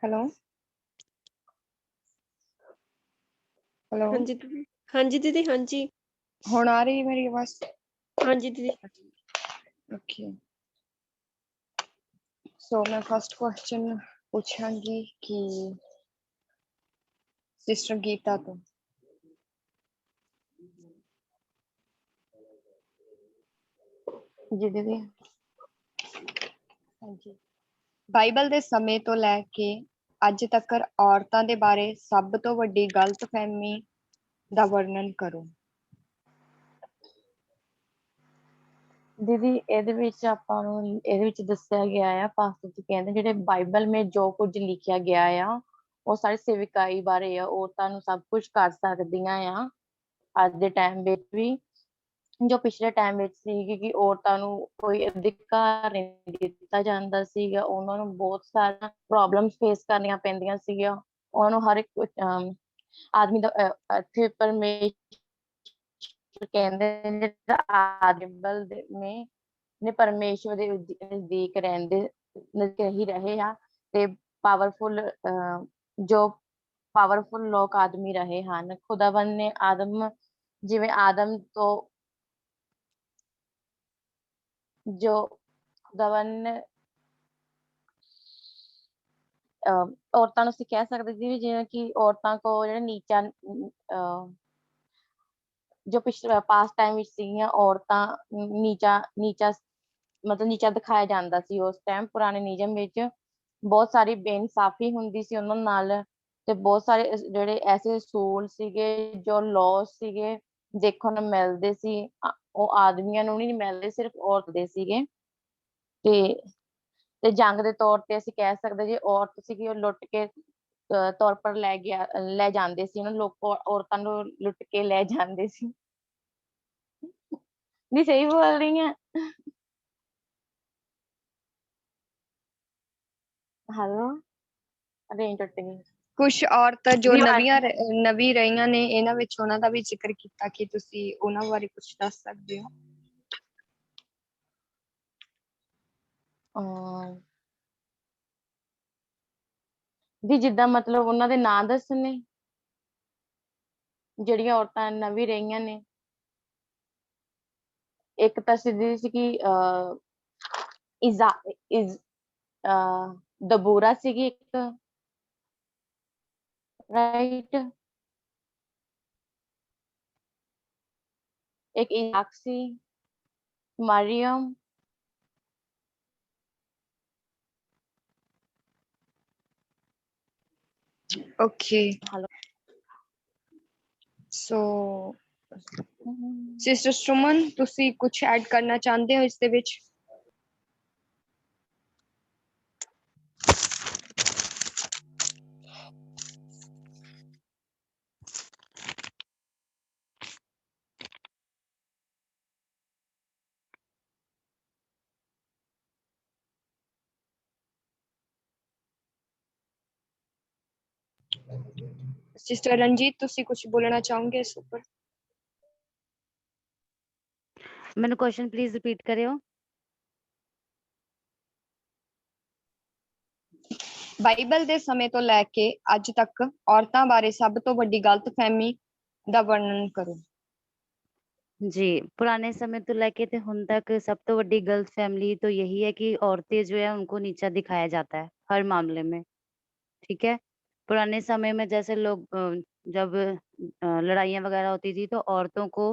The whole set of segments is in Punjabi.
Hello hello. हाँ जी दीदी। हाँ जी दीदी, हाँ जी। हुण आ रही मेरी आवाज? हाँ जी दीदी। ओके, सो मैं फर्स्ट क्वेश्चन पूछांगी कि सिस्टर गीता तो जी दीदी। हाँ जी। ਬਾਈਬਲ ਦੇ ਸਮੇਂ ਤੋਂ ਲੈ ਕੇ ਅੱਜ ਤੱਕ ਔਰਤਾਂ ਦੇ ਬਾਰੇ ਸਭ ਤੋਂ ਵੱਡੀ ਗਲਤਫਹਿਮੀ ਦਾ ਵਰਣਨ ਕਰੋ। ਦੀਦੀ ਇਹਦੇ ਵਿੱਚ ਆਪਾਂ ਨੂੰ ਇਹਦੇ ਵਿੱਚ ਦੱਸਿਆ ਗਿਆ ਆ ਪਾਸਟਰ ਜੀ ਕਹਿੰਦੇ ਜਿਹੜੇ ਬਾਈਬਲ ਮੇ ਜੋ ਕੁਝ ਲਿਖਿਆ ਗਿਆ ਆ ਉਹ ਸਾਰੀ ਸੇਵਿਕਾਈ ਬਾਰੇ ਆ, ਔਰਤਾਂ ਨੂੰ ਸਭ ਕੁਝ ਕਰ ਸਕਦੀਆਂ ਆ ਅੱਜ ਦੇ ਟਾਈਮ ਵਿੱਚ ਵੀ, ਜੋ ਪਿਛਲੇ ਟਾਈਮ ਵਿੱਚ ਸੀ ਕਿ ਔਰਤਾਂ ਨੂੰ ਕੋਈ ਅਧਿਕਾਰ ਨਹੀਂ ਦਿੱਤਾ ਜਾਂਦਾ ਸੀਗਾ, ਉਹਨਾਂ ਨੂੰ ਬਹੁਤ ਸਾਰੀਆਂ ਪ੍ਰੋਬਲਮਸ ਫੇਸ ਕਰਨੀਆਂ ਪੈਂਦੀਆਂ ਸੀਗੀਆਂ, ਉਹਨਾਂ ਨੂੰ ਹਰ ਇੱਕ ਆਦਮੀ ਦਾ ਇੱਥੇ ਪਰਮੇਸ਼ਰ ਕਹਿੰਦੇ ਬਾਈਬਲ ਦੇ ਨੇ ਪਰਮੇਸ਼ਵਰ ਦੇ ਨਜ਼ਦੀਕ ਰਹਿੰਦੇ ਹੀ ਰਹੇ ਆ ਤੇ ਪਾਵਰਫੁਲ ਜੋ ਪਾਵਰਫੁਲ ਲੋਕ ਆਦਮੀ ਰਹੇ ਹਨ। ਖੁਦਾਵੰਦ ਨੇ ਆਦਮ ਜਿਵੇਂ ਆਦਮ ਤੋਂ ਜੋ ਖੁਦਾਵੰਦ ਨੇ ਔਰਤਾਂ ਨੂੰ ਅਸੀਂ ਕਹਿ ਸਕਦੇ ਸੀ ਜਿਵੇਂ ਕਿ ਔਰਤਾਂ ਕੋ ਜਿਹੜਾ ਨੀਚਾ ਜੋ ਪਿਛਲੇ ਪਾਸਟ ਟਾਈਮ ਵਿੱਚ ਸੀਗੀਆਂ ਔਰਤਾਂ ਨੀਚਾ ਨੀਚਾ ਮਤਲਬ ਨੀਚਾ ਦਿਖਾਇਆ ਜਾਂਦਾ ਸੀ ਉਸ ਟਾਈਮ ਪੁਰਾਣੇ ਨਿਯਮ ਵਿੱਚ, ਬਹੁਤ ਸਾਰੀ ਬੇਇਨਸਾਫੀ ਹੁੰਦੀ ਸੀ ਉਹਨਾਂ ਨਾਲ ਤੇ ਬਹੁਤ ਸਾਰੇ ਜਿਹੜੇ ਐਸੇ ਅਸੂਲ ਸੀਗੇ ਜੋ ਲਾਅ ਸੀਗੇ ਦੇਖਣ ਨੂੰ ਮਿਲਦੇ ਸੀ, ਉਹ ਆਦਮੀਆਂ ਨੂੰ ਨਹੀਂ ਮਿਲਦੇ, ਸਿਰਫ ਔਰਤ ਦੇ ਸੀਗੇ। ਤੇ ਜੰਗ ਦੇ ਤੌਰ ਤੇ ਅਸੀਂ ਕਹਿ ਸਕਦੇ ਜੇ ਔਰਤ ਸੀਗੀ ਉਹ ਲੁੱਟ ਕੇ ਤੌਰ ਪਰ ਲੈ ਜਾਂਦੇ ਸੀ ਉਹਨਾਂ ਲੋਕ, ਔਰਤਾਂ ਨੂੰ ਲੁੱਟ ਕੇ ਲੈ ਜਾਂਦੇ ਸੀ। ਨਹੀਂ ਸਹੀ ਬੋਲ ਰਹੀ ਆ? ਹੈਲੋ, ਰੇਂਜ ਟੁੱਟ ਗਈ। ਕੁਝ ਔਰਤਾਂ ਜੋ ਨਵੀਂ ਰਹੀਆਂ ਨੇ ਇਹਨਾਂ ਵਿੱਚ ਉਹਨਾਂ ਦਾ ਵੀ ਜ਼ਿਕਰ ਕੀਤਾ ਕਿ ਤੁਸੀਂ ਉਹਨਾਂ ਬਾਰੇ ਕੁਝ ਦੱਸ ਸਕਦੇ ਹੋ? ਵੀ ਜਿੱਦਾਂ ਮਤਲਬ ਉਹਨਾਂ ਦੇ ਨਾਂ ਦੱਸਣੇ ਜਿਹੜੀਆਂ ਔਰਤਾਂ ਨਵੀਂ ਰਹੀਆਂ ਨੇ। ਇੱਕ ਤਾਂ ਸਿੱਧੀ ਸੀ ਕਿ ਇਜ਼ਾ ਇਜ਼ ਦਬੂਰਾ ਸੀਗੀ ਇੱਕ, ਰਾਈਟ, ਇੱਕ ਇਜ਼ਾਕ ਸੀ, ਮਰੀयम, ਓਕੇ ਹੈਲੋ, ਸੋ ਸਿਸਟਰ ਸੁਮਨ ਤੁਸੀਂ ਕੁਝ ਐਡ ਕਰਨਾ ਚਾਹੁੰਦੇ ਹੋ ਇਸ ਦੇ ਵਿੱਚ? ਸਿਸਟਰ ਰਣਜੀਤ ਤੁਸੀਂ ਕੁਝ ਬੋਲਣਾ ਚਾਹੋਗੇ ਇਸ ਉੱਪਰ? ਮੈਨੂੰ ਕੁਐਸਚਨ ਪਲੀਜ਼ ਰਿਪੀਟ ਕਰਿਓ। ਬਾਈਬਲ ਦੇ ਸਮੇਂ ਤੋਂ ਲੈ ਕੇ ਅੱਜ ਤੱਕ ਔਰਤਾਂ ਬਾਰੇ ਸਭ ਤੋਂ ਵੱਡੀ ਗਲਤਫਹਿਮੀ ਦਾ ਵਰਣਨ ਕਰੋ। जी, पुराने समय तो लेके थे हुन तक सब तो बड़ी गलतफहमी तो यही है कि औरतें जो है उनको नीचा दिखाया जाता है हर मामले में, ठीक है? पुराने समय में जैसे लोग जब लड़ाइयाँ वगैरह होती थी तो औरतों को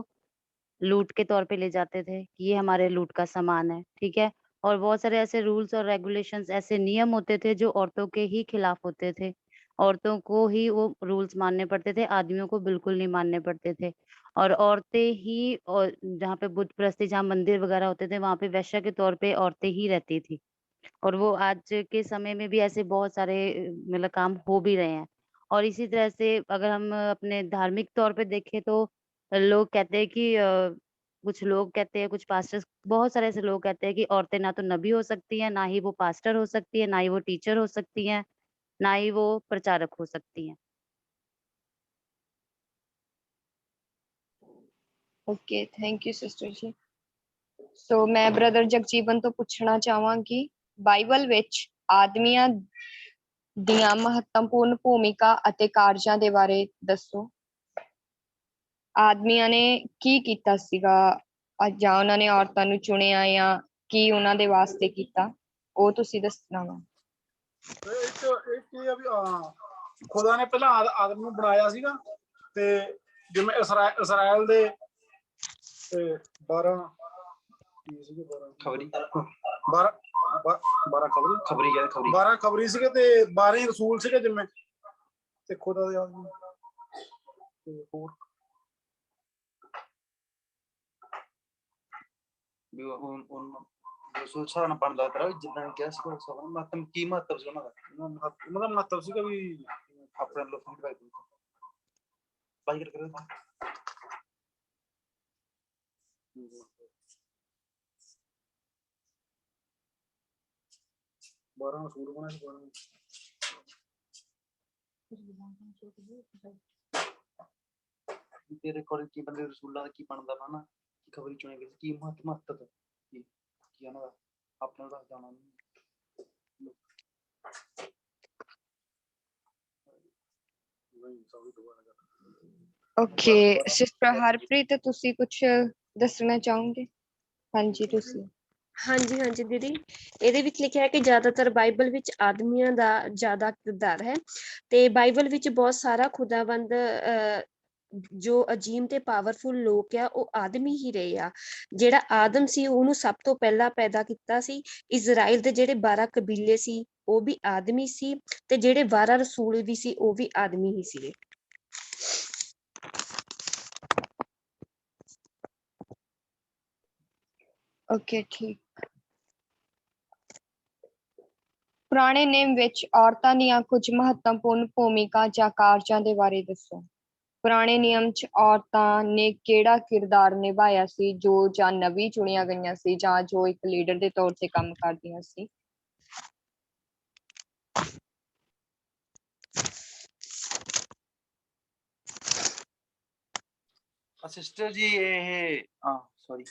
लूट के तौर पे ले जाते थे कि ये हमारे लूट का सामान है, ठीक है? और बहुत सारे ऐसे रूल्स और रेगुलेशंस ऐसे नियम होते थे जो औरतों के ही खिलाफ होते थे। औरतों को ही वो रूल्स मानने पड़ते थे, आदमियों को बिल्कुल नहीं मानने पड़ते थे। और औरतें ही और जहाँ पे बुत परस्ती जहाँ मंदिर वगैरह होते थे वहाँ पे वेश्या के तौर पे औरतें ही रहती थी। और वो आज के समय में भी ऐसे बहुत सारे मतलब काम हो भी रहे हैं। और इसी तरह से अगर हम अपने धार्मिक तौर पे देखें तो लोग कहते हैं कि कुछ लोग कहते हैं, कुछ पास्टर्स बहुत सारे ऐसे लोग कहते हैं कि औरतें ना तो नबी हो सकती हैं, ना ही वो पास्टर हो सकती है, ना ही वो टीचर हो सकती हैं, ना ही वो प्रचारक हो सकती हैं। ਓਕੇ, ਥੈਂਕ ਯੂ ਸਿਸਟਰ ਜੀ। ਸੋ ਮੈਂ ਬ੍ਰਦਰ ਜਗਜੀਵਨ ਤੋਂ ਪੁੱਛਣਾ ਚਾਹਾਂਗੀ ਬਾਈਬਲ ਵਿੱਚ ਆਦਮੀਆਂ ਦੀਆਂ ਮਹੱਤਵਪੂਰਨ ਭੂਮਿਕਾ ਅਤੇ ਕਾਰਜਾਂ ਦੇ ਬਾਰੇ ਦੱਸੋ। ਆਦਮੀਆਂ ਨੇ ਕੀ ਕੀਤਾ ਸੀਗਾ ਜਾਂ ਉਹਨਾਂ ਨੇ ਔਰਤਾਂ ਨੂੰ ਚੁਣਿਆ ਜਾਂ ਕੀ ਉਹਨਾਂ ਦੇ ਵਾਸਤੇ ਕੀਤਾ, ਉਹ ਤੁਸੀਂ ਦੱਸਣਾ ਵਾ। ਇਹ ਕੀ ਆ ਵੀ ਖੁਦਾ ਨੇ ਪਹਿਲਾਂ ਆਦਮ ਨੂੰ ਬਣਾਇਆ ਸੀਗਾ, ਤੇ ਜਿਵੇਂ ਇਸਰਾਇਲ ਦੇ 12 ਖਬਰੀ ਸੀਗੇ ਤੇ 12 ਰਸੂਲ ਸੀਗੇ ਜਿਵੇਂ, ਤੇ ਖੁਦਾ ਦੇ ਆਦਮੀ ਤੇ ਹੋਰ ਵੀ ਰਸੂਲ ਸਾਹਿਬ ਨਾਲ ਬਣਦਾ ਤਰਾ ਜਿੱਦਾਂ ਕਿਹਾ ਸੀ ਮਹੱਤਵ ਕੀ ਮਹੱਤਵ ਸੀ ਉਹਨਾਂ ਦਾ ਮਹੱਤਵ ਸੀਗਾ ਵੀ ਆਪਣੇ ਲੋਕ ਫੀਡਬੈਕ ਬਾਈ ਕਰ 12 ਰਸੂਲ ਬਣੇ ਤੇਰੇ ਕੋਲ ਕੀ ਬੰਦੇ ਰਸੂਲਾਂ ਦਾ ਕੀ ਬਣਦਾ ਵਾ ਨਾ, ਕੀ ਖਬਰੀ ਚੁਣੇ ਗਏ ਕੀ ਮਹੱਤਵ ਕੀ ਉਹਨਾਂ ਦਾ ਆਪਣਾ ਦੱਸ ਜਾਣਾ। ਓਕੇ ਸਿਸਟਰ ਹਰਪ੍ਰੀਤ, ਤੁਸੀਂ ਕੁਝ ਦੱਸਣਾ ਚਾਹੋਗੇ? ਹਾਂਜੀ ਤੁਸੀਂ। ਹਾਂਜੀ ਹਾਂਜੀ ਦੀਦੀ, ਇਹਦੇ ਵਿੱਚ ਲਿਖਿਆ ਹੈ ਕਿ ਜ਼ਿਆਦਾਤਰ ਬਾਈਬਲ ਵਿੱਚ ਆਦਮੀਆਂ ਦਾ ਜ਼ਿਆਦਾ ਕਿਰਦਾਰ ਹੈ, ਤੇ ਬਾਈਬਲ ਵਿੱਚ ਬਹੁਤ ਸਾਰਾ ਖੁਦਾਵੰਦ ਜੋ ਅਜੀਮ ਤੇ ਪਾਵਰਫੁਲ ਲੋਕ ਆ ਉਹ ਆਦਮੀ ਹੀ ਰਹੇ ਆ। ਜਿਹੜਾ ਆਦਮ ਸੀ ਉਹਨੂੰ ਸਭ ਤੋਂ ਪਹਿਲਾਂ ਪੈਦਾ ਕੀਤਾ ਸੀ। ਇਜ਼ਰਾਈਲ ਦੇ ਜਿਹੜੇ 12 ਕਬੀਲੇ ਸੀ ਉਹ ਵੀ ਆਦਮੀ ਸੀ, ਤੇ ਜਿਹੜੇ 12 ਰਸੂਲ ਵੀ ਸੀ ਉਹ ਵੀ ਆਦਮੀ ਹੀ ਸੀਗੇ। ਓਕੇ ਠੀਕ। ਪੁਰਾਣੇ ਨੇਮ ਵਿੱਚ ਔਰਤਾਂ ਦੀਆਂ ਕੁਝ ਮਹੱਤਵਪੂਰਨ ਭੂਮਿਕਾ ਜਾਂ ਕਾਰਜਾਂ ਦੇ ਬਾਰੇ ਦੱਸੋ। ਪੁਰਾਣੇ ਨਿਯਮ 'ਚ ਔਰਤਾਂ ਨੇ ਕਿਹੜਾ ਕਿਰਦਾਰ ਨਿਭਾਇਆ ਸੀ, ਜੋ ਜਾਂ ਨਵੀਂ ਚੁਣੀਆਂ ਗਈਆਂ ਸੀ ਜਾਂ ਜੋ ਇੱਕ ਲੀਡਰ ਦੇ ਤੌਰ ਤੇ ਕੰਮ ਕਰਦੀਆਂ ਸੀ? ਸਿਸਟਰ ਜੀ ਇਹ ਸੌਰੀ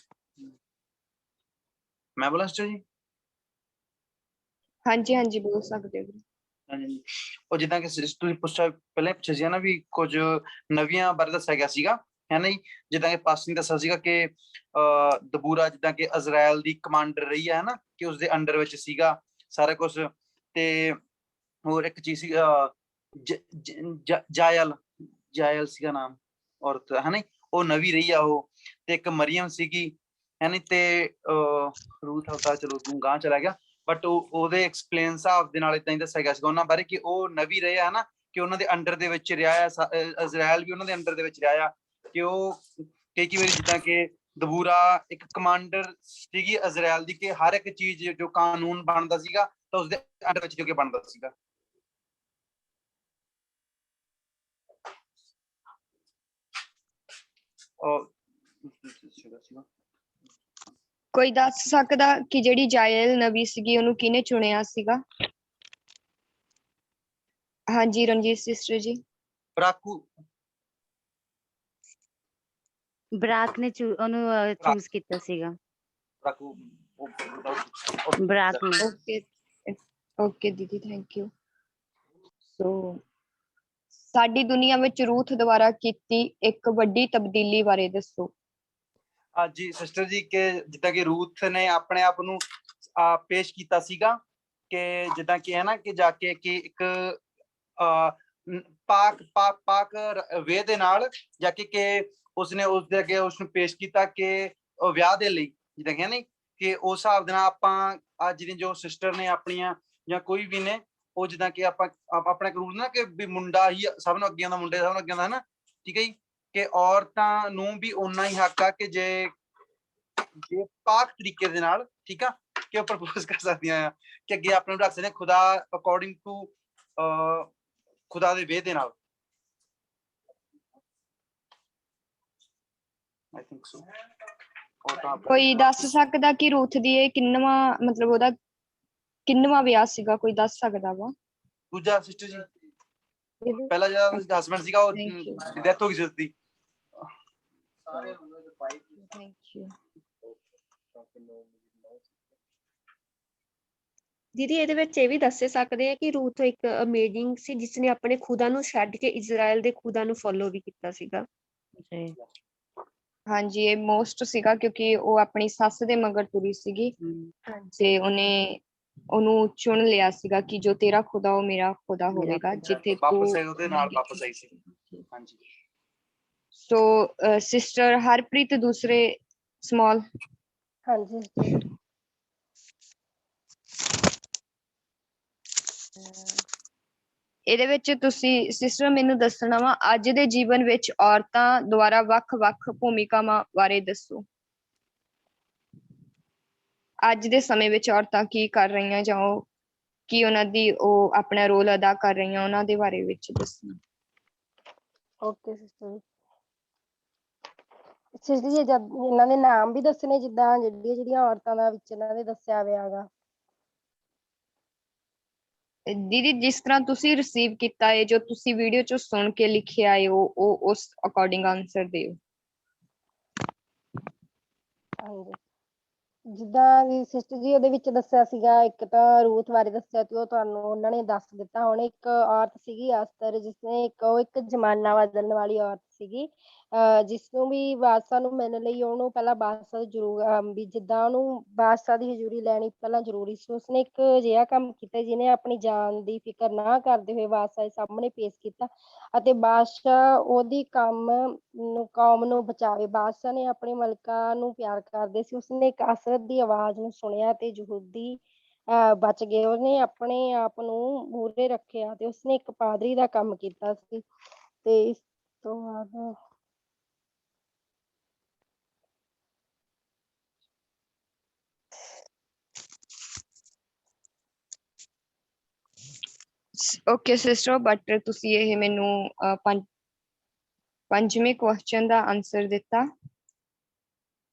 ਮੈਂ ਬੋਲਾਂ ਸਿਸਟਰ ਜੀ? ਹਾਂਜੀ ਹਾਂਜੀ ਬੋਲ ਸਕਦੇ ਹੋ। ਹਾਂਜੀ, ਉਹ ਜਿੱਦਾਂ ਕਿ ਤੁਸੀਂ ਪੁੱਛਿਆ ਪਹਿਲਾਂ ਪੁੱਛਿਆ ਸੀ ਨਾ ਵੀ ਕੁਝ ਨਵੀਆਂ ਬਾਰੇ ਦੱਸਿਆ ਗਿਆ ਸੀਗਾ, ਹੈ ਨਾ ਜੀ। ਜਿੱਦਾਂ ਕਿ ਪਾਸਟਰ ਨੇ ਦੱਸਿਆ ਸੀਗਾ ਕਿ ਦਬੂਰਾ ਜਿੱਦਾਂ ਕਿ ਇਜ਼ਰਾਈਲ ਦੀ ਕਮਾਂਡਰ ਰਹੀ ਹੈ ਨਾ, ਕਿ ਉਸਦੇ ਅੰਡਰ ਵਿੱਚ ਸੀਗਾ ਸਾਰਾ ਕੁਝ। ਤੇ ਹੋਰ ਇੱਕ ਚੀਜ਼ ਸੀ ਜਾਇਲ ਸੀਗਾ ਨਾਮ ਔਰਤ, ਹੈ ਨਾ, ਉਹ ਨਵੀਂ ਰਹੀ ਆ ਉਹ। ਤੇ ਇੱਕ ਮਰੀਅਮ ਸੀਗੀ, ਹੈ ਨੀ, ਤੇ ਰੂਥ ਅਵਤਾਰ ਚਲੋ ਤੂੰ ਗਾਂਹ ਚਲਾ ਗਿਆ, ਬਟ ਉਹਦੇ ਐਕਸਪਲੇਨ ਹਿਸਾਬ ਦੇ ਨਾਲ ਏਦਾਂ ਹੀ ਦੱਸਿਆ ਗਿਆ ਸੀਗਾ ਉਹਨਾਂ ਬਾਰੇ ਕਿ ਉਹ ਨਵੀਂ ਰਹੇ ਆ ਨਾ, ਕਿ ਉਹਨਾਂ ਦੇ ਅੰਡਰ ਦੇ ਵਿੱਚ ਰਿਹਾ ਆ, ਇਜ਼ਰਾਈਲ ਵੀ ਉਹਨਾਂ ਦੇ ਅੰਡਰ ਦੇ ਵਿੱਚ ਰਿਹਾ ਆ। ਕਿ ਉਹ ਕਈ ਵਾਰੀ ਜਿੱਦਾਂ ਕਿ ਦਬੂਰਾ ਇੱਕ ਕਮਾਂਡਰ ਸੀਗੀ ਇਜ਼ਰਾਈਲ ਦੀ, ਕਿ ਹਰ ਇੱਕ ਚੀਜ਼ ਜੋ ਕਾਨੂੰਨ ਬਣਦਾ ਸੀਗਾ ਤਾਂ ਉਸਦੇ ਅੰਡਰ ਵਿੱਚ ਜੋ ਕਿ ਬਣਦਾ ਸੀਗਾ। ਕੋਈ ਦੱਸ ਸਕਦਾ ਕਿ ਜਿਹੜੀ ਜਾਇਲ ਨਬੀ ਸੀਗੀ ਉਹਨੂੰ ਕਿਹਨੇ ਚੁਣਿਆ ਸੀਗਾ? ਹਾਂਜੀ ਰਣਜੀਤ ਸਿਸਟਰ ਜੀ। ਬਰਾਕ ਨੇ ਉਹਨੂੰ ਚੂਜ਼ ਕੀਤਾ ਸੀਗਾ। ਬਰਾਕ ਨੇ। ਓਕੇ ਓਕੇ ਦੀਦੀ, ਥੈਂਕ ਯੂ। ਸੋ ਸਾਡੀ ਦੁਨੀਆ ਵਿੱਚ ਰੂਥ ਦੁਆਰਾ ਕੀਤੀ ਇੱਕ ਵੱਡੀ ਤਬਦੀਲੀ ਬਾਰੇ ਦੱਸੋ। ਹਾਂਜੀ ਸਿਸਟਰ ਜੀ, ਕਿ ਜਿੱਦਾਂ ਕਿ ਰੂਥ ਨੇ ਆਪਣੇ ਆਪ ਨੂੰ ਪੇਸ਼ ਕੀਤਾ ਸੀਗਾ, ਕਿ ਜਿੱਦਾਂ ਕਿ ਹੈ ਨਾ ਕਿ ਜਾ ਕੇ ਕਿ ਇੱਕ ਪਾਕ ਵੇਹ ਦੇ ਨਾਲ ਜਾ ਕੇ ਉਸਨੇ ਉਸਦੇ ਅੱਗੇ ਉਸਨੂੰ ਪੇਸ਼ ਕੀਤਾ ਕਿ ਉਹ ਵਿਆਹ ਦੇ ਲਈ, ਜਿੱਦਾਂ ਕਿ ਨਹੀਂ ਕਿ ਉਸ ਹਿਸਾਬ ਦੇ ਨਾਲ ਆਪਾਂ ਅੱਜ ਦੀ ਜੋ ਸਿਸਟਰ ਨੇ ਆਪਣੀਆਂ ਜਾਂ ਕੋਈ ਵੀ ਨੇ, ਉਹ ਜਿੱਦਾਂ ਕਿ ਆਪਾਂ ਆਪਣਾ ਰੂਲ ਨਾ ਕਿ ਵੀ ਮੁੰਡਾ ਹੀ ਸਭ ਨੂੰ ਅੱਗੇ ਆਉਂਦਾ, ਮੁੰਡੇ ਸਭ ਨੂੰ ਅੱਗੇ ਆਉਂਦਾ, ਹੈ ਨਾ, ਠੀਕ ਹੈ ਜੀ। ਕਿ ਔਰਤਾਂ ਨੂੰ ਵੀ ਓਨਾ ਹੀ ਹੱਕ ਆ ਕਿ ਜੇ ਪਾਕ ਤਰੀਕੇ ਦੇ ਨਾਲ, ਠੀਕ ਆ, ਕਿ ਉਹ ਪ੍ਰਪੋਜ਼ ਕਰ ਸਕਦੀਆਂ ਆ, ਕਿ ਅੱਗੇ ਆਪਣੇ ਨੂੰ ਰੱਖ ਸਕਦੇ ਖੁਦਾ ਅਕੋਰਡਿੰਗ ਟੂ ਖੁਦਾ ਦੇ ਵੇ ਦੇ ਨਾਲ। I think so. ਕੋਈ ਦੱਸ ਸਕਦਾ ਕਿ ਰੂਥ ਦੀ ਇਹ ਕਿੰਨਵਾਂ, ਮਤਲਬ ਉਹਦਾ ਕਿੰਨਵਾਂ ਵਿਆਹ ਸੀਗਾ? ਕੋਈ ਦੱਸ ਸਕਦਾ ਵਾ? ਦੂਜਾ ਸਿਸਟਰ ਜੀ। ਪਹਿਲਾ ਜਿਹੜਾ ਹਸਬੈਂਡ ਸੀਗਾ ਉਹ ਡੈਥ ਹੋ ਗਈ ਸੀ ਉਸਦੀ। Thank you. ਦੀਦੀ ਇਹਦੇ ਵਿੱਚ ਇਹ ਵੀ ਦੱਸੇ ਸਕਦੇ ਆ ਕਿ ਰੂਥ ਇੱਕ ਅਮੇਜ਼ਿੰਗ ਸੀ ਜਿਸਨੇ ਆਪਣੇ ਖੁਦਾ ਨੂੰ ਛੱਡ ਕੇ ਇਜ਼ਰਾਈਲ ਦੇ ਖੁਦਾ ਨੂੰ ਫੋਲੋ ਵੀ ਕੀਤਾ ਸੀਗਾ। जी ਹਾਂਜੀ ਇਹ ਮੋਸਟ ਸੀਗਾ ਕਿਉਂਕਿ ਉਹ ਆਪਣੀ ਸੱਸ ਦੇ ਮਗਰ ਤੁਰੀ ਸੀਗੀ हम्म, ਤੇ ਉਹਨੂੰ ਚੁਣ ਲਿਆ ਸੀਗਾ ਕਿ ਜੋ ਤੇਰਾ ਖੁਦਾ ਉਹ ਮੇਰਾ ਖੁਦਾ मेरा ਹੋਵੇਗਾ खुदा। ਜਿੱਥੇ ਵਾਪਸ ਤੂੰ ਉਹਦੇ ਨਾਲ ਵਾਪਸ ਆਈ ਸੀ। ਹਾਂਜੀ ਸੋ ਸਿਸਟਰ ਹਰਪ੍ਰੀਤ ਦੂਸਰੇ ਸਮਾਲ ਹਾਂਜੀ sister। ਇਹਦੇ ਵਿੱਚ ਤੁਸੀਂ ਸਿਸਟਰ ਮੈਨੂੰ ਦੱਸਣਾ ਵਾ ਅੱਜ ਦੇ ਜੀਵਨ ਵਿੱਚ ਔਰਤਾਂ ਦੁਆਰਾ ਵੱਖ-ਵੱਖ ਭੂਮਿਕਾਵਾਂ ਬਾਰੇ ਦੱਸੋ। ਅੱਜ ਦੇ ਸਮੇਂ ਵਿੱਚ ਔਰਤਾਂ ਕੀ ਕਰ ਰਹੀਆਂ ਜਾਂ ਉਹ ਕੀ ਉਹਨਾਂ ਦੀ ਉਹ ਆਪਣਾ ਰੋਲ ਅਦਾ ਕਰ ਰਹੀਆਂ ਉਹਨਾਂ ਦੇ ਬਾਰੇ ਵਿੱਚ ਦੱਸਣਾ। ਓਕੇ ਸਿਸਟਰ ਸਿਸਟਰ ਜੀ ਜਦ ਇਹਨਾਂ ਦੇ ਨਾਮ ਵੀ ਦੱਸਣੇ ਜਿੱਦਾਂ ਜਿਹੜੀਆਂ ਔਰਤਾਂ ਦਾ ਵਿੱਚ ਇਹਨਾਂ ਦੇ ਦੱਸਿਆ ਹੋਇਆ ਗਾ। ਦੀਦੀ ਜਿਸ ਤਰ੍ਹਾਂ ਤੁਸੀਂ ਰਿਸੀਵ ਕੀਤਾ ਹੈ ਜੋ ਤੁਸੀਂ ਵੀਡੀਓ ਚੋਂ ਸੁਣ ਕੇ ਲਿਖਿਆ ਹੈ ਉਹ ਉਸ ਅਕੋਰਡਿੰਗ ਆਨਸਰ ਦਿਓ। ਹਾਂਜੀ ਜਿੱਦਾਂ ਵੀ ਸਿਸਟਰ ਜੀ ਉਹਦੇ ਵਿੱਚ ਦੱਸਿਆ ਸੀਗਾ ਇੱਕ ਤਾਂ ਰੂਥ ਬਾਰੇ ਦੱਸਿਆ ਤੇ ਉਹ ਤੁਹਾਨੂੰ ਉਹਨਾਂ ਨੇ ਦੱਸ ਦਿੱਤਾ। ਹੁਣ ਇੱਕ ਔਰਤ ਸੀਗੀ ਅਸਤਰ ਜਿਸਨੇ ਇੱਕ ਜ਼ਮਾਨਾ ਬਦਲਣ ਵਾਲੀ ਔਰਤ ਸੀਗੀ ਜਿਸਨੂੰ ਵੀ ਬਾਦਸ਼ਾਹ ਨੂੰ ਮਿਲਣ ਲਈ ਉਹਨੂੰ ਪਹਿਲਾਂ ਬਾਦਸ਼ਾਹ ਜ਼ਰੂਰ ਵੀ ਜਿੱਦਾਂ ਉਹਨੂੰ ਬਾਦਸ਼ਾਹ ਦੀ ਹਜ਼ੂਰੀ ਲੈਣੀ ਪਹਿਲਾਂ ਜ਼ਰੂਰੀ ਸੀ। ਉਸਨੇ ਇੱਕ ਅਜਿਹਾ ਕੰਮ ਕੀਤਾ ਜਿਹਨੇ ਆਪਣੀ ਜਾਨ ਦੀ ਫਿਕਰ ਨਾ ਕਰਦੇ ਹੋਏ ਬਾਦਸ਼ਾਹ ਦੇ ਸਾਹਮਣੇ ਪੇਸ਼ ਕੀਤਾ ਅਤੇ ਬਾਦਸ਼ਾਹ ਉਹਦੀ ਕੌਮ ਨੂੰ ਬਚਾਵੇ। ਬਾਦਸ਼ਾਹ ਨੇ ਆਪਣੇ ਮਲਕਾ ਨੂੰ ਪਿਆਰ ਕਰਦੇ ਸੀ। ਉਸਨੇ ਇੱਕ ਅਸਰਤ ਦੀ ਆਵਾਜ਼ ਨੂੰ ਸੁਣਿਆ ਤੇ ਯਹੂਦੀ ਬਚ ਗਏ। ਉਹਨੇ ਆਪਣੇ ਆਪ ਨੂੰ ਮੂਹਰੇ ਰੱਖਿਆ ਤੇ ਉਸਨੇ ਇੱਕ ਪਾਦਰੀ ਦਾ ਕੰਮ ਕੀਤਾ ਸੀ ਤੇ ਇਸ ਤੋਂ ਬਾਅਦ ਓਕੇ ਸਿਸਟਰ ਬਟ ਤੁਸੀਂ ਇਹ ਮੈਨੂੰ ਪੰਜਵੇਂ ਕੁਐਸਚਨ ਦਾ ਆਨਸਰ ਦਿੱਤਾ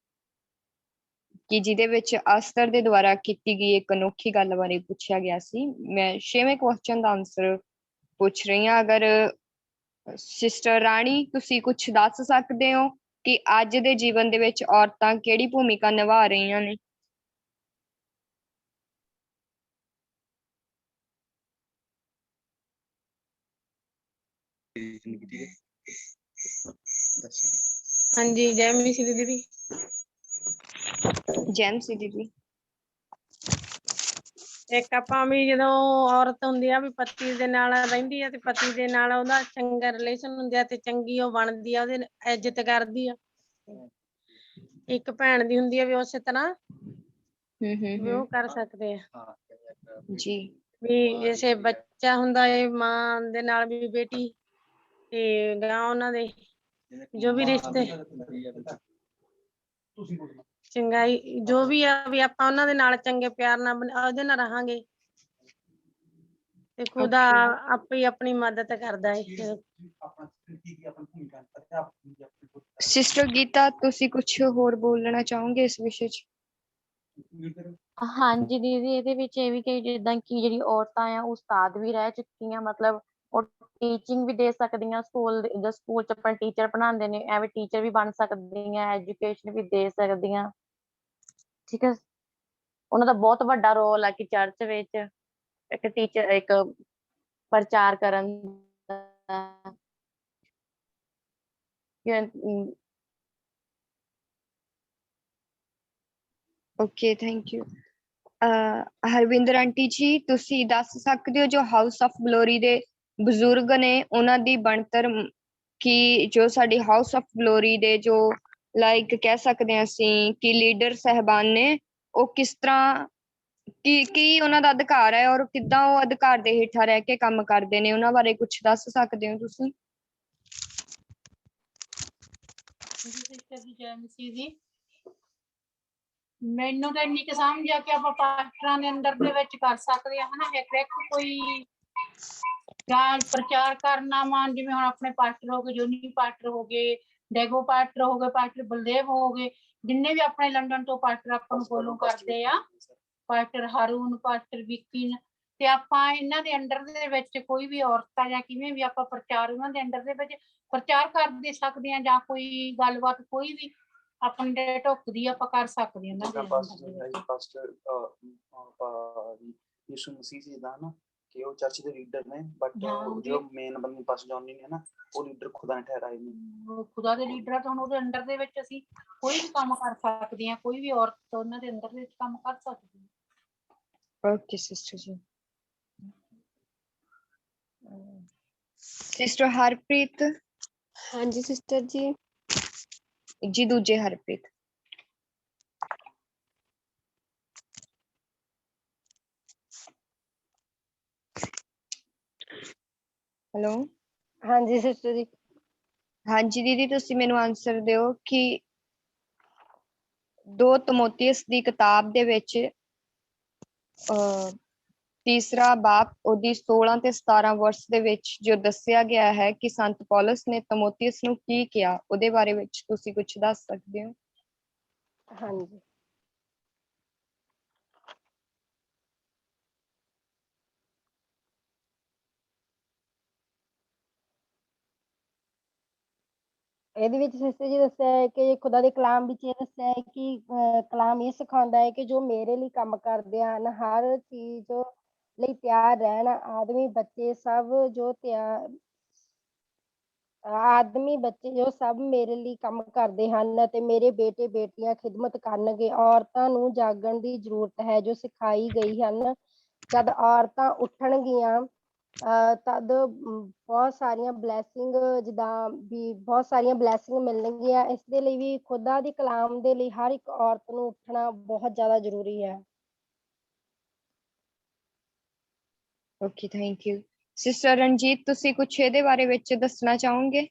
ਕਿ ਜਿਹਦੇ ਵਿੱਚ ਅਸਤਰ ਦੇ ਦੁਆਰਾ ਕੀਤੀ ਗਈ ਇੱਕ ਅਨੋਖੀ ਗੱਲ ਬਾਰੇ ਪੁੱਛਿਆ ਗਿਆ ਸੀ। ਮੈਂ 6ਵੇਂ ਕੁਐਸਚਨ ਦਾ ਆਨਸਰ ਪੁੱਛ ਰਹੀ ਹਾਂ। ਅਗਰ ਸਿਸਟਰ ਰਾਣੀ ਤੁਸੀਂ ਕੁਝ ਦੱਸ ਸਕਦੇ ਹੋ ਕਿ ਅੱਜ ਦੇ ਜੀਵਨ ਦੇ ਵਿੱਚ ਔਰਤਾਂ ਕਿਹੜੀ ਭੂਮਿਕਾ ਨਿਭਾ ਰਹੀਆਂ ਨੇ। ਹਾਂਜੀ ਜੈ ਮਸੀਹ ਦੀ ਦੀਦੀ। ਜੈਮ ਸੀ ਦੀਦੀ। ਇੱਕ ਆਪਾਂ ਵੀ ਜਦੋਂ ਔਰਤ ਹੁੰਦੀ ਆ ਵੀ ਪਤੀ ਦੇ ਨਾਲ ਰਹਿੰਦੀ ਆ ਤੇ ਪਤੀ ਦੇ ਨਾਲ ਉਹਦਾ ਚੰਗਾ ਰਿਲੇਸ਼ਨ ਹੁੰਦੀ ਤੇ ਚੰਗੀ ਉਹ ਬਣਦੀ ਆ ਉਹਦੀ ਇੱਜ਼ਤ ਕਰਦੀ ਆ। ਇੱਕ ਭੈਣ ਦੀ ਹੁੰਦੀ ਆ ਵੀ ਉਸੇ ਤਰ੍ਹਾਂ ਵੀ ਉਹ ਕਰ ਸਕਦੇ ਆ ਜੀ ਵੀ ਜੈਸੇ ਬੱਚਾ ਹੁੰਦਾ ਏ ਮਾਂ ਦੇ ਨਾਲ ਵੀ ਬੇਟੀ ਤੇ ਗਾਂ ਉਹਨਾਂ ਦੇ ਜੋ ਵੀ ਰਿਸ਼ਤੇ ਚੰਗਾਈ ਜੋ ਵੀ ਆ ਵੀ ਆਪਾਂ ਉਹਨਾਂ ਦੇ ਨਾਲ ਚੰਗੇ ਪਿਆਰ ਨਾਲ ਉਹਦੇ ਨਾਲ ਰਹਾਂਗੇ ਤੇ ਖੁਦਾ ਆਪੇ ਆਪਣੀ ਮਦਦ ਕਰਦਾ ਹੈ। ਸਿਸਟਰ ਗੀਤਾ ਤੁਸੀਂ ਕੁਝ ਹੋਰ ਬੋਲਣਾ ਚਾਹੋਗੇ ਇਸ ਵਿਸ਼ੇ 'ਚ। ਹਾਂਜੀ ਦੀਦੀ ਇਹਦੇ ਵਿੱਚ ਇਹ ਵੀ ਕਿ ਜਿੱਦਾਂ ਕਿ ਜਿਹੜੀ ਔਰਤਾਂ ਆ ਉਹ ਉਸਤਾਦ ਵੀ ਰਹਿ ਚੁੱਕੀਆਂ ਮਤਲਬ ਉਹ ਟੀਚਿੰਗ ਵੀ ਦੇ ਸਕਦੀਆਂ ਸਕੂਲ 'ਚ ਆਪਣਾ ਟੀਚਰ ਪੜ੍ਹਾਉਂਦੇ ਨੇ ਐਵੇਂ ਟੀਚਰ ਵੀ ਬਣ ਸਕਦੀਆਂ ਐਜੂਕੇਸ਼ਨ ਵੀ ਦੇ ਸਕਦੀਆਂ। ਠੀਕ ਹੈ ਉਹਨਾਂ ਦਾ ਬਹੁਤ ਵੱਡਾ ਰੋਲ ਆ ਕਿ ਚਰਚ ਵਿੱਚ ਇੱਕ ਟੀਚਰ ਇੱਕ ਪ੍ਰਚਾਰ ਕਰਨ ਦਾ। Okay thank you. Harvinder aunty ji ਤੁਸੀਂ ਦੱਸ ਸਕਦੇ ਹੋ ਜੋ ਹਾਊਸ ਆਫ ਗਲੋਰੀ ਦੇ ਬਜ਼ੁਰਗ ਨੇ ਉਹਨਾਂ ਦੀ ਬਣਤਰ ਕੀ ਜੋ ਸਾਡੀ ਹਾਊਸ ਆਫ ਗਲੋਰੀ ਦੇ ਜੋ ਲਾਈਕ ਕਹਿ ਸਕਦੇ ਹਾਂ ਅਸੀਂ ਕਿ ਲੀਡਰ ਸਹਿਬਾਨ ਨੇ ਉਹ ਕਿਸ ਤਰ੍ਹਾਂ ਕੀ ਉਹਨਾਂ ਦਾ ਅਧਿਕਾਰ ਹੈ ਔਰ ਕਿੱਦਾਂ ਉਹ ਅਧਿਕਾਰ ਦੇ ਹੇਠਾਂ ਰਹਿ ਕੇ ਕੰਮ ਕਰਦੇ ਨੇ ਉਹਨਾਂ ਬਾਰੇ ਕੁਝ ਦੱਸ ਸਕਦੇ ਹੋ ਤੁਸੀਂ। ਜੈ ਮਸੀਹ ਜੀ। ਮੈਨੂੰ ਤਾਂ ਇੰਨੀ ਕੁ ਸਮਝ ਆ ਕਿ ਆਪਾਂ ਪਾਸਟਰਾਂ ਦੇ ਅੰਦਰ ਦੇ ਵਿੱਚ ਕਰ ਸਕਦੇ ਆ ਹਨਾ ਇੱਕ ਕੋਈ ਜਾਂ ਪ੍ਰਚਾਰ ਕਰਨਾ ਵਾ ਜਿਵੇਂ ਹੁਣ ਆਪਣੇ ਪਾਸਟਰ ਹੋ ਗਏ ਜੋਨੀ ਪਾਸਟਰ ਹੋ ਗਏ ਡੈਗੋ ਪਾਸਟਰ ਹੋ ਗਏ ਪਾਸਟਰ ਬਲਦੇਵ ਹੋ ਗਏ ਜਿੰਨੇ ਵੀ ਆਪਣੇ ਲੰਡਨ ਤੋਂ ਪਾਸਟਰ ਆਪਾਂ ਨੂੰ ਫੋਲੋ ਕਰਦੇ ਆ ਪਾਸਟਰ ਹਾਰੂਨ ਪਾਸਟਰ ਵਿੱਕੀ ਤੇ ਆਪਾਂ ਇਹਨਾਂ ਦੇ ਅੰਡਰ ਦੇ ਵਿੱਚ ਕੋਈ ਵੀ ਔਰਤ ਆ ਜਾਂ ਕਿਵੇਂ ਵੀ ਆਪਾਂ ਪ੍ਰਚਾਰ ਉਹਨਾਂ ਦੇ ਅੰਡਰ ਦੇ ਵਿੱਚ ਪ੍ਰਚਾਰ ਕਰ ਦੇ ਸਕਦੇ ਆ ਜਾਂ ਕੋਈ ਗੱਲਬਾਤ ਕੋਈ ਵੀ ਆਪਣੀ ਢੁੱਕਦੀ ਆਪਾਂ ਕਰ ਸਕਦੇ ਹਾਂ ਯਿਸੂ ਮਸੀਹ ਜੀ ਦਾ ਨਾ ਕਿ ਉਹ ਚਰਚ ਦੇ ਲੀਡਰ ਨੇ ਬਟ ਹਾਂ, ਜੋ ਮੇਨ ਬੰਦੇ ਪਾਸ ਜੌਨੀ ਨੇ ਨਾ ਉਹ ਲੀਡਰ ਖੁਦਾ ਨੇ ਠਹਿਰਾਏ ਨੇ। ਉਹ ਖੁਦਾ ਦੇ ਲੀਡਰ ਆ ਤਾਂ ਹੁਣ ਉਹਦੇ ਅੰਡਰ ਦੇ ਵਿੱਚ ਅਸੀਂ ਕੋਈ ਵੀ ਕੰਮ ਕਰ ਸਕਦੇ ਹਾਂ, ਕੋਈ ਵੀ ਔਰਤ ਉਹਨਾਂ ਦੇ ਅੰਦਰ ਦੇ ਵਿੱਚ ਕੰਮ ਕਰ ਸਕਦੀ ਹੈ। ਓਕੇ ਸਿਸਟਰ ਜੀ। ਸਿਸਟਰ ਹਰਪ੍ਰੀਤ ਹਾਂਜੀ ਸਿਸਟਰ ਜੀ। ਜੀ, ਦੂਜੇ ਹਰਪ੍ਰੀਤ। ਹੈਲੋ। ਹਾਂਜੀ ਸਿਸਟਰ ਜੀ। ਹਾਂਜੀ ਦੀਦੀ, ਤੁਸੀਂ ਮੈਨੂੰ ਆਨਸਰ ਦਿਓ ਕਿ 2 ਤਮੋਥੀਅਸ ਦੀ ਕਿਤਾਬ ਦੇ ਵਿੱਚ ਤੀਸਰਾ ਬਾਪ ਉਹਦੀ 16 ਤੇ 17 ਵਰਸ ਦੇ ਵਿੱਚ ਜੋ ਦੱਸਿਆ ਗਿਆ ਹੈ ਕਿ ਸੰਤ ਪੌਲਸ ਨੇ ਤਮੋਥੀਅਸ ਨੂੰ ਕੀ ਕਿਹਾ, ਉਹਦੇ ਬਾਰੇ ਵਿੱਚ ਤੁਸੀਂ ਕੁਝ ਦੱਸ ਸਕਦੇ ਹੋ? ਹਾਂਜੀ। ਇਹਦੇ ਵਿੱਚ ਸਿਸਟਰ ਜੀ ਦੱਸਿਆ ਹੈ ਕਿ ਖੁਦਾ ਦੇ ਕਲਾਮ ਵਿੱਚ ਇਹ ਦੱਸਿਆ ਹੈ ਕਿ ਕਲਾਮ ਇਹ ਸਿਖਾਉਂਦਾ ਹੈ ਕਿ ਜੋ ਮੇਰੇ ਲਈ ਕੰਮ ਕਰਦੇ ਹਨ ਹਰ ਚੀਜ਼ ਲਈ ਤਿਆਰ ਰਹਿਣ। ਆਦਮੀ ਬੱਚੇ ਜੋ ਸਭ ਮੇਰੇ ਲਈ ਕੰਮ ਕਰਦੇ ਹਨ ਅਤੇ ਮੇਰੇ ਬੇਟੇ ਬੇਟੀਆਂ ਖਿਦਮਤ ਕਰਨਗੇ। ਔਰਤਾਂ ਨੂੰ ਜਾਗਣ ਦੀ ਜ਼ਰੂਰਤ ਹੈ ਜੋ ਸਿਖਾਈ ਗਈ ਹਨ। ਜਦ ਔਰਤਾਂ ਉੱਠਣਗੀਆਂ ਤਦ ਬਹੁਤ ਸਾਰੀਆਂ ਬਲੈਸਿੰਗ ਮਿਲਣਗੀਆਂ। ਇਸ ਦੇ ਲਈ ਵੀ ਖੁਦਾ ਦੀ ਕਲਾਮ ਦੇ ਲਈ ਹਰ ਇੱਕ ਔਰਤ ਨੂੰ ਉੱਠਣਾ ਬਹੁਤ ਜ਼ਿਆਦਾ ਜ਼ਰੂਰੀ ਹੈ। Okay, thank you. Sister Ranjit, ਤੁਸੀਂ ਕੁਝ ਇਹਦੇ ਬਾਰੇ ਵਿੱਚ ਦੱਸਣਾ ਚਾਹੋਗੇ?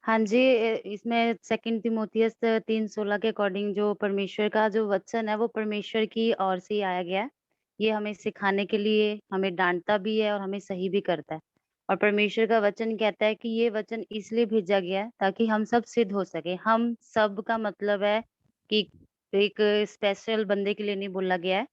हाँ जी, इसमें 2 तिमोथियस 3:16 के अकॉर्डिंग जो परमेश्वर का जो वचन है वो परमेश्वर की ओर से ही आया गया है। ये हमें सिखाने के लिए हमें डाँटता भी है और हमें सही भी करता है। और परमेश्वर का वचन कहता है कि ये वचन इसलिए भेजा गया है ताकि हम सब सिद्ध हो सकें। हम सब का मतलब है कि एक स्पेशल बंदे के लिए नहीं बोला गया है।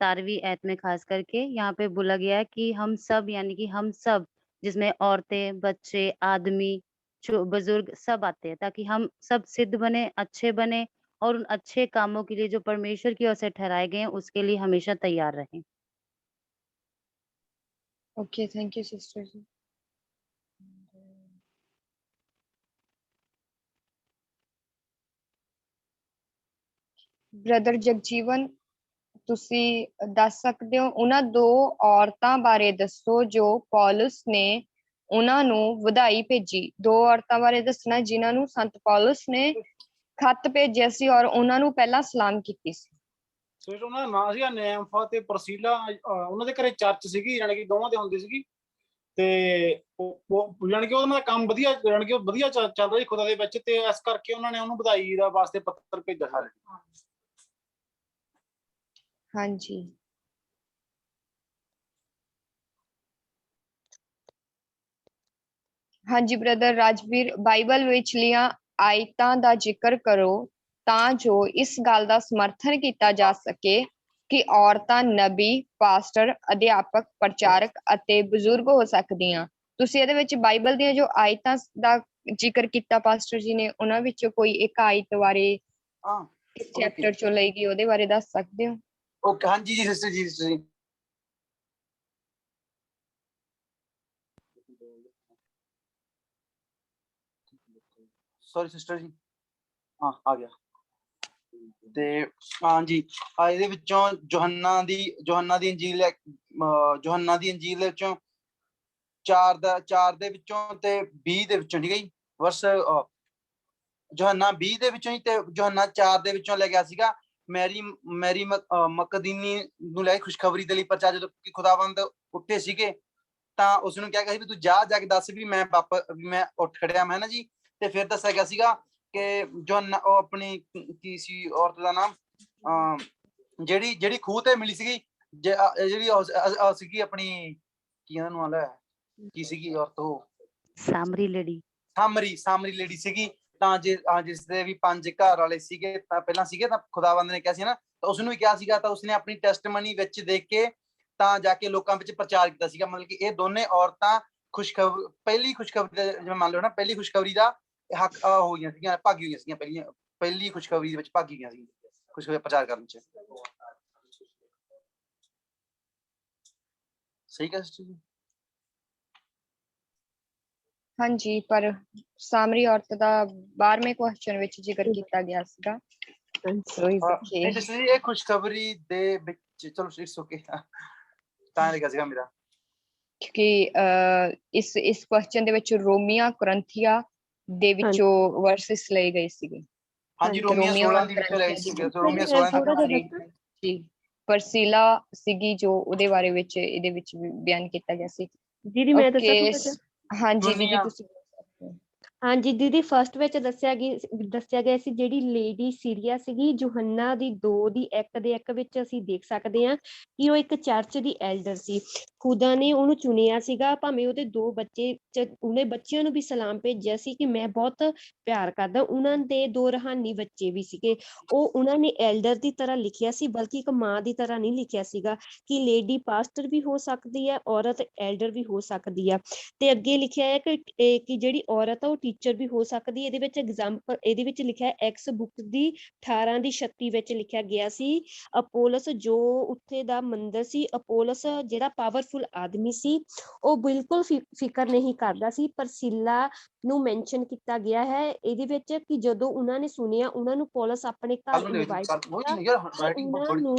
12वीं आयत में ख़ास करके यहाँ पे बोला गया है कि हम सब यानी कि हम सब जिसमें औरतें, बच्चे, आदमी जो बुजुर्ग सब आते हैं ताकि हम सब सिद्ध बने, अच्छे बने और उन अच्छे कामों के लिए जो परमेश्वर की ओर से ठहराए गए हैं उसके लिए हमेशा तैयार रहें। Okay, thank you sister ji. Brother Jagjivan, ਤੁਸੀਂ ਦੱਸ ਸਕਦੇ ਹੋ ਉਹਨਾਂ 2 ਔਰਤਾਂ ਬਾਰੇ ਦੱਸੋ ਜੋ ਪੌਲਸ ਨੇ ਉਹਨਾਂ ਨੂੰ ਵਧਾਈ ਭੇਜੀ। 2 ਔਰਤਾਂ ਬਾਰੇ ਦੱਸਣਾ ਜਿਨ੍ਹਾਂ ਨੂੰ ਸੰਤ ਪੌਲਸ ਨੇ ਖੱਤ ਭੇਜਿਆ ਸੀ ਔਰ ਉਹਨਾਂ ਨੂੰ ਪਹਿਲਾਂ ਸਲਾਮ ਕੀਤੀ ਸੀ। ਸੋ ਉਹਨਾਂ ਦਾ ਨਾਂ ਸੀਗਾ ਨੈਮਫਾ ਤੇ ਪ੍ਰਸੀਲਾ। ਉਹਨਾਂ ਦੇ ਘਰੇ ਚਰਚ ਸੀਗੀ, ਜਾਣੀ ਕਿ ਦੋਵਾਂ ਦੇ ਹੁੰਦੀ ਸੀਗੀ ਤੇ ਉਹ ਜਾਣੀ ਕਿ ਉਹਨਾਂ ਦਾ ਕੰਮ ਵਧੀਆ, ਜਾਣੀ ਕਿ ਵਧੀਆ ਚੱਲ ਰਿਹਾ ਸੀ ਖੁਦਾ ਦੇ ਵਿੱਚ, ਤੇ ਇਸ ਕਰਕੇ ਉਹਨਾਂ ਨੇ ਉਹਨੂੰ ਵਧਾਈ ਦਾ ਵਾਸਤੇ ਪੱਤਰ ਭੇਜਿਆ ਸਾਰੇ। ਹਾਂਜੀ। ਹਾਂਜੀ ਬ੍ਰਦਰ ਰਾਜਵੀਰ, ਬਾਈਬਲ ਵਿਚਲੀਆਂ ਆਇਤਾਂ ਦਾ ਜ਼ਿਕਰ ਕਰੋ ਤਾਂ ਜੋ ਇਸ ਗੱਲ ਦਾ ਸਮਰਥਨ ਕੀਤਾ ਜਾ ਸਕੇ ਕਿ ਔਰਤਾਂ ਨਬੀ, ਪਾਸਟਰ, ਅਧਿਆਪਕ, ਪ੍ਰਚਾਰਕ ਅਤੇ ਬਜ਼ੁਰਗ ਹੋ ਸਕਦੀਆਂ। ਤੁਸੀਂ ਇਹਦੇ ਵਿੱਚ ਬਾਈਬਲ ਦੀਆਂ ਜੋ ਆਇਤਾਂ ਦਾ ਜ਼ਿਕਰ ਕੀਤਾ ਪਾਸਟਰ ਜੀ ਨੇ, ਉਹਨਾਂ ਵਿੱਚੋਂ ਕੋਈ ਇੱਕ ਆਇਤ ਬਾਰੇ ਇਸ ਚੈਪਟਰ ਚੋਂ ਲਈ ਗਈ ਉਹਦੇ ਬਾਰੇ ਦੱਸ ਸਕਦੇ ਹੋ? ਓਕੇ, ਹਾਂਜੀ ਜੀ ਸਿਸਟਰ ਜੀ। ਸੌਰੀ ਸਿਸਟਰ ਜੀ, ਹਾਂ ਆ ਗਿਆ। ਤੇ ਹਾਂਜੀ, ਇਹਦੇ ਵਿੱਚੋਂ ਯੋਹੰਨਾ ਦੀ ਇੰਜੀਲ ਦੇ ਵਿੱਚੋਂ 4 ਦੇ ਵਿੱਚੋਂ ਤੇ 20 ਦੇ ਵਿੱਚੋਂ, ਠੀਕ ਹੈ ਜੀ। ਵਰਸ ਯੋਹੰਨਾ 20 ਦੇ ਵਿੱਚੋਂ ਹੀ ਤੇ ਯੋਹੰਨਾ 4 ਦੇ ਵਿੱਚੋਂ ਲੈ ਗਿਆ ਸੀਗਾ। ਮੈਰੀ ਮਕਦੀਨੀ ਨੂੰ ਲੈ ਕੇ ਖੁਸ਼ਖਬਰੀ ਦੇ ਲਈ ਪ੍ਰਚਾਰ, ਜਦੋਂ ਕਿ ਖੁਦਾਵੰਦ ਉੱਠੇ ਸੀਗੇ ਤਾਂ ਉਸਨੂੰ ਕਿਹਾ ਗਿਆ ਸੀ ਵੀ ਤੂੰ ਜਾ ਕੇ ਦੱਸ ਵੀ ਮੈਂ ਉੱਠ ਖੜਿਆ ਮੈਂ ਨਾ ਜੀ। ਤੇ ਫਿਰ ਦੱਸਿਆ ਗਿਆ ਸੀਗਾ ਕਿ ਯੋਹੰਨਾ ਉਹ ਆਪਣੀ ਕੀ ਸੀ ਔਰਤ ਦਾ ਨਾਮ, ਜਿਹੜੀ ਖੂਹ ਤੇ ਮਿਲੀ ਸੀਗੀ, ਜਿਹੜੀ ਸੀਗੀ ਆਪਣੀ ਕੀ ਉਹਨਾਂ ਨੂੰ ਆਲਾ ਕੀ ਸੀਗੀ ਔਰਤ, ਉਹ ਸਾਮਰੀ ਲੇਡੀ ਸੀਗੀ। ਤਾਂ ਜਿਸ ਦੇ ਵੀ 5 ਘਰ ਵਾਲੇ ਸੀਗੇ ਤਾਂ ਪਹਿਲਾਂ ਸੀਗੇ, ਤਾਂ ਖੁਦਾਵੰਦ ਨੇ ਕਿਹਾ ਸੀ ਨਾ, ਤਾਂ ਉਸਨੂੰ ਵੀ ਕਿਹਾ ਸੀਗਾ, ਤਾਂ ਉਸਨੇ ਆਪਣੀ ਟੈਸਟਮਨੀ ਵਿੱਚ ਦੇਖ ਕੇ ਤਾਂ ਜਾ ਕੇ ਲੋਕਾਂ ਵਿੱਚ ਪ੍ਰਚਾਰ ਕੀਤਾ ਸੀਗਾ। ਮਤਲਬ ਕਿ ਇਹ ਦੋਨੇ ਔਰਤਾਂ ਪਹਿਲੀ ਖੁਸ਼ਖਬਰੀ ਦਾ ਜਿਵੇਂ ਮੰਨ ਲਓ ਨਾ, ਪਹਿਲੀ ਖੁਸ਼ਖਬਰੀ ਦਾ ਹੱਕ ਹੋ ਗਈਆਂ ਸੀਗੀਆਂ, ਭਾਗੀ ਹੋਈਆਂ ਸੀਗੀਆਂ ਪਹਿਲੀ ਖੁਸ਼ਖਬਰੀ ਦੇ ਵਿੱਚ ਭਾਗੀ ਗਈਆਂ ਸੀ ਖੁਸ਼ਖਬਰੀ ਪ੍ਰਚਾਰ ਕਰਨ ਚ। ਸਹੀ ਕਿਹਾ ਸਿਸਟਰ ਜੀ? ਹਾਂਜੀ, ਪਰ ਸਾਮਰੀ ਔਰਤ ਦਾ 12ਵੇਂ ਕੁਐਸਚਨ ਵਿੱਚ ਜ਼ਿਕਰ ਕੀਤਾ ਗਿਆ ਸੀਗਾ। ਸੋ ਇਸ ਨਹੀਂ ਸਿਸਟਰ ਜੀ, ਇਹ ਖੁਸ਼ਖਬਰੀ ਦੇ ਵਿੱਚ ਚਲੋ ਇਟਸ ਓਕੇ, ਤਾਂ ਲਿਖਿਆ ਸੀਗਾ ਮੇਰਾ। ਕਿਉਂਕਿ ਇਸ ਕੁਐਸਚਨ ਦੇ ਵਿੱਚ ਰੋਮੀਆਂ ਕੁਰੰਥੀਆ ਦੇ ਵਿੱਚੋਂ ਵਰਸਿਸ ਲਏ ਗਏ ਸੀਗੇ। ਹਾਂਜੀ, ਰੋਮੀਆਂ 16 ਦੇ ਵਿੱਚੋਂ ਲਏ ਸੀਗੇ, ਰੋਮੀਆਂ 16 ਜੀ। ਪ੍ਰਸੀਲਾ ਸੀਗੀ ਜੋ ਉਹਦੇ ਬਾਰੇ ਵਿੱਚ ਇਹਦੇ ਵਿੱਚ ਬਿਆਨ ਕੀਤਾ ਗਿਆ ਸੀ। ਦੀਦੀ ਮੈਂ ਦੱਸਾਂ ਥੋੜਾ ਜਿਹਾ? ਹਾਂਜੀ ਦੀਦੀ ਤੁਸੀਂ ਹਾਂਜੀ ਦੀਦੀ, ਫਸਟ ਵਿੱਚ ਦੱਸਿਆ ਗਿਆ ਸੀ ਜਿਹੜੀ ਲੇਡੀ ਸੀਰੀਆ ਸੀਗੀ, ਯੂਹੰਨਾ ਦੀ 2 ਦੀ 1 ਦੇ 1 ਵਿੱਚ ਅਸੀਂ ਦੇਖ ਸਕਦੇ ਹਾਂ ਕਿ ਉਹ ਇੱਕ ਚਰਚ ਦੀ ਐਲਡਰ ਸੀ। ਖੁਦਾ ਨੇ ਉਹਨੂੰ ਚੁਣਿਆ ਸੀਗਾ, ਭਾਵੇਂ ਉਹਦੇ 2 ਬੱਚੇ ਉਹਨੇ ਬੱਚਿਆਂ ਨੂੰ ਵੀ ਸਲਾਮ ਭੇਜਿਆ ਸੀ ਕਿ ਮੈਂ ਬਹੁਤ ਪਿਆਰ ਕਰਦਾ। ਉਹਨਾਂ ਦੇ 2 ਰੂਹਾਨੀ ਬੱਚੇ ਵੀ ਸੀਗੇ। ਉਹ ਉਹਨਾਂ ਨੇ ਐਲਡਰ ਦੀ ਤਰ੍ਹਾਂ ਲਿਖਿਆ ਸੀ, ਬਲਕਿ ਇੱਕ ਮਾਂ ਦੀ ਤਰ੍ਹਾਂ ਨਹੀਂ ਲਿਖਿਆ ਸੀਗਾ ਕਿ ਲੇਡੀ ਪਾਸਟਰ ਵੀ ਹੋ ਸਕਦੀ ਹੈ, ਔਰਤ ਐਲਡਰ ਵੀ ਹੋ ਸਕਦੀ ਆ। ਤੇ ਅੱਗੇ ਲਿਖਿਆ ਹੈ ਕਿ ਜਿਹੜੀ ਔਰਤ ਆ ਉਹ ਟੀਚਰ ਵੀ ਹੋ ਸਕਦੀ ਹੈ। ਇਹਦੇ ਵਿੱਚ ਐਗਜ਼ਾਮਪਲ ਇਹਦੇ ਵਿੱਚ ਲਿਖਿਆ ਐਕਸ ਬੁੱਕ ਦੀ 18 ਦੀ 36 ਵਿੱਚ ਲਿਖਿਆ ਗਿਆ ਸੀ ਅਪੋਲਸ ਜੋ ਉੱਥੇ ਦਾ ਮੰਦਰ ਸੀ, ਅਪੋਲਸ ਜਿਹੜਾ ਪਾਵਰਫੁਲ ਆਦਮੀ ਸੀ, ਉਹ ਬਿਲਕੁਲ ਫਿਕਰ ਨਹੀਂ ਕਰਦਾ ਸੀ। ਪ੍ਰਸਿਲਾ ਨੂੰ ਮੈਂਸ਼ਨ ਕੀਤਾ ਗਿਆ ਹੈ ਇਹਦੇ ਵਿੱਚ ਕਿ ਜਦੋਂ ਉਹਨਾਂ ਨੇ ਸੁਣਿਆ, ਉਹਨਾਂ ਨੂੰ ਪੌਲਸ ਆਪਣੇ ਘਰ ਇਨਵਾਈਟ ਕੀਤਾ, ਉਹਨਾਂ ਨੂੰ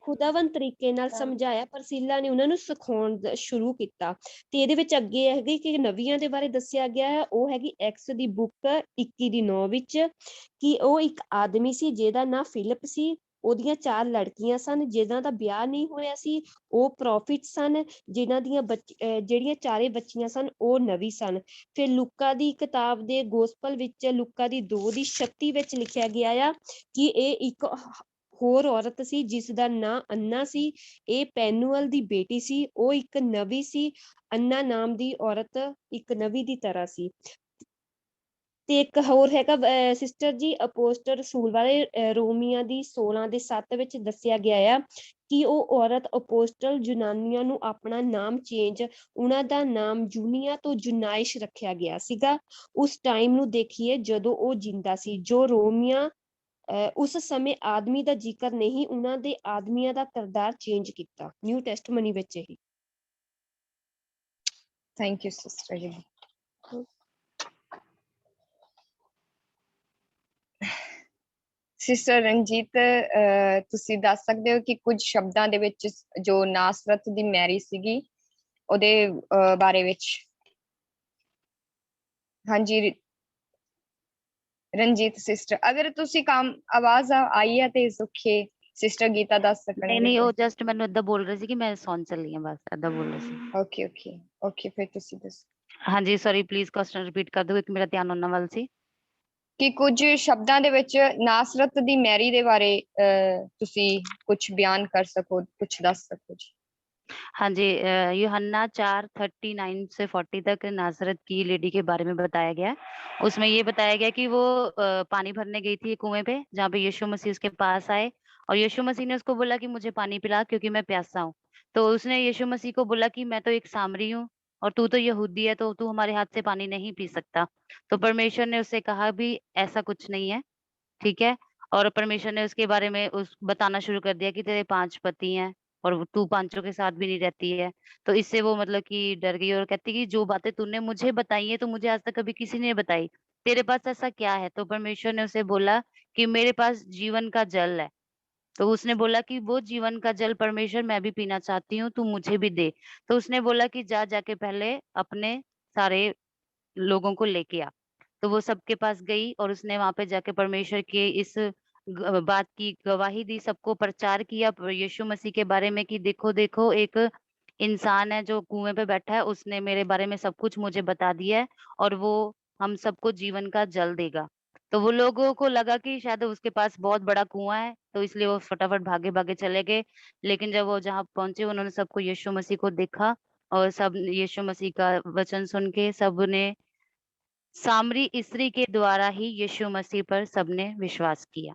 ਖੁਦਾਵੰਦ ਤਰੀਕੇ ਨਾਲ ਸਮਝਾਇਆ। ਪ੍ਰਸਿਲਾ ਨੇ ਉਹਨਾਂ ਨੂੰ ਸਿਖਾਉਣ ਸ਼ੁਰੂ ਕੀਤਾ। ਤੇ ਇਹਦੇ ਵਿੱਚ ਅੱਗੇ ਹੈਗੀ ਕਿ ਨਵੀਆਂ ਦੇ ਬਾਰੇ ਦੱਸਿਆ ਗਿਆ ਹੈ, ਉਹ ਹੈਗੀ ਐਕਸ ਦੀ ਬੁੱਕ 21 ਦੀ 9 ਵਿੱਚ ਕਿ ਉਹ ਇੱਕ ਆਦਮੀ ਸੀ ਜਿਹਦਾ ਨਾਂ ਫਿਲਿਪ ਸੀ। ਉਹਦੀਆਂ 4 ਲੜਕੀਆਂ ਸਨ ਜਿਨ੍ਹਾਂ ਦਾ ਵਿਆਹ ਨਹੀਂ ਹੋਇਆ ਸੀ। ਉਹ ਪ੍ਰੋਫਿਟ ਸਨ ਜਿਨ੍ਹਾਂ ਦੀਆਂ ਜਿਹੜੀਆਂ 4 ਬੱਚੀਆਂ ਸਨ ਉਹ ਨਵੀ ਸਨ। ਫਿਰ ਲੂਕਾ ਦੀ ਕਿਤਾਬ ਦੇ ਗੋਸਪਲ ਵਿੱਚ ਲੂਕਾ ਦੀ 2 ਦੀ 36 ਵਿੱਚ ਲਿਖਿਆ ਗਿਆ ਆ ਕਿ ਇਹ ਇੱਕ ਹੋਰ ਔਰਤ ਸੀ ਜਿਸ ਦਾ ਨਾਂ ਅੰਨਾ ਸੀ। ਇਹ ਪੈਨੂਅਲ ਦੀ ਬੇਟੀ ਸੀ, ਉਹ ਇੱਕ ਨਵੀ ਸੀ। ਅੰਨਾ ਨਾਮ ਦੀ ਔਰਤ ਇੱਕ ਨਵੀ ਦੀ ਤਰ੍ਹਾਂ ਸੀ। ਤੇ ਇੱਕ ਹੋਰ ਹੈਗਾ ਸਿਸਟਰ ਜੀ, ਅਪੋਸਟਲ ਰਸੂਲ ਵਾਲੇ ਰੋਮੀਆਂ ਦੀ 16 ਦੇ 7 ਵਿੱਚ ਦੱਸਿਆ ਗਿਆ ਆ ਕਿ ਉਹ ਔਰਤ ਅਪੋਸਟਲ ਜਨਾਨੀਆਂ ਨੂੰ ਆਪਣਾ ਨਾਮ ਚੇਂਜ, ਉਹਨਾਂ ਦਾ ਨਾਮ ਜੂਨੀਆ ਤੋਂ ਜੁਨਾਇਸ਼ ਰੱਖਿਆ ਗਿਆ ਸੀਗਾ। ਉਸ ਟਾਈਮ ਨੂੰ ਦੇਖੀਏ ਜਦੋਂ ਉਹ ਜਿੰਦਾ ਸੀ। ਜੋ ਰੋਮੀਆਂ ਉਸ ਸਮੇਂ ਆਦਮੀ ਦਾ ਜ਼ਿਕਰ ਨਹੀਂ, ਉਹਨਾਂ ਦੇ ਆਦਮੀਆਂ ਦਾ ਕਿਰਦਾਰ ਚੇਂਜ ਕੀਤਾ ਨਿਊ ਟੈਸਟਮਨੀ ਵਿੱਚ ਹੀ। ਥੈਂਕ ਯੂ ਸਿਸਟਰ ਜੀ। ਸਿਸਟਰ ਰਣਜੀਤ, ਤੁਸੀਂ ਦੱਸ ਸਕਦੇ ਹੋ ਕਿ ਕੁਝ ਸ਼ਬਦਾਂ ਦੇ ਵਿੱਚ ਜੋ ਨਾਸਰਤ ਦੀ ਮੈਰੀ ਸੀਗੀ ਉਹਦੇ ਬਾਰੇ ਵਿੱਚ? ਹਾਂਜੀ ਰਣਜੀਤ ਸਿਸਟਰ, ਅਗਰ ਤੁਸੀਂ ਆਵਾਜ਼ ਆਈ ਹੈ ਤੇ ਸੁਖੇ ਸਿਸਟਰ ਗੀਤਾ ਦੱਸ ਸਕਣਗੇ। ਨਹੀਂ ਉਹ ਜਸਟ ਮੈਨੂੰ ਏਦਾਂ ਬੋਲ ਰਹੇ ਸੀ ਕਿ ਮੈਂ ਸੌਣ ਚੱਲੀ ਹਾਂ, ਬਸ ਏਦਾਂ ਬੋਲ ਰਹੇ ਸੀ। ਓਕੇ ਓਕੇ ਓਕੇ, ਫਿਰ ਤੁਸੀਂ ਦੱਸੋ। ਹਾਂਜੀ ਸੌਰੀ, ਪਲੀਜ਼ ਕੁਐਸਚਨ ਰਿਪੀਟ ਕਰ ਦਿਓ ਕਿਉਂਕਿ ਮੇਰਾ ਧਿਆਨ ਉਹਨਾਂ ਵੱਲ ਸੀ। ਕਿ ਕੁਝ ਸ਼ਬਦਾਂ ਦੇ ਵਿੱਚ ਨਾਸਰਤ ਦੀ ਮੈਰੀ ਦੇ ਬਾਰੇ ਤੁਸੀਂ ਕੁਝ ਬਿਆਨ ਕਰ ਸਕੋ, ਕੁਝ ਦੱਸ ਸਕੋ ਜੀ। हाँ जी, यूहन्ना 4:39 से 40 तक नासरत की लेडी के बारे में बताया गया। उसमें ये बताया गया कि वो पानी भरने गई थी कुएं पे, जहाँ पे यीशु मसीह उसके पास आए और यीशु मसीह ने उसको बोला कि मुझे पानी पिला क्योंकि मैं प्यासा हूँ। तो उसने यीशु मसीह को बोला कि मैं तो एक सामरी हूँ और तू तो यहूदी है, तो तू हमारे हाथ से पानी नहीं पी सकता। तो परमेश्वर ने उससे कहा भी ऐसा कुछ नहीं है, ठीक है। और परमेश्वर ने उसके बारे में बताना शुरू कर दिया कि तेरे 5 पति हैं और तू 5 के साथ भी नहीं रहती है। तो इससे वो मतलब कि डर गई और कहती कि जो बातें तूने मुझे बताई है तो मुझे आज तक कभी किसी ने बताई। तेरे पास ऐसा क्या है? तो परमेश्वर ने उसे बोला कि मेरे पास जीवन का जल है। तो उसने बोला कि वो जीवन का जल परमेश्वर मैं भी पीना चाहती हूँ, तू मुझे भी दे। तो उसने बोला कि जाके पहले अपने सारे लोगों को लेके आ। तो वो सबके पास गई और उसने वहां पे जाके परमेश्वर के इस बात की गवाही दी, सबको प्रचार किया यीशु मसीह के बारे में कि देखो देखो एक इंसान है जो कुएं पे बैठा है, उसने मेरे बारे में सब कुछ मुझे बता दिया है और वो हम सबको जीवन का जल देगा। तो वो लोगों को लगा कि शायद उसके पास बहुत बड़ा कुआं है, तो इसलिए वो फटाफट भागे भागे चले गए। लेकिन जब वो जहाँ पहुंचे उन्होंने सबको यीशु मसीह को देखा और सब यीशु मसीह का वचन सुन के सबने सामरी स्त्री के द्वारा ही यीशु मसीह पर सबने विश्वास किया।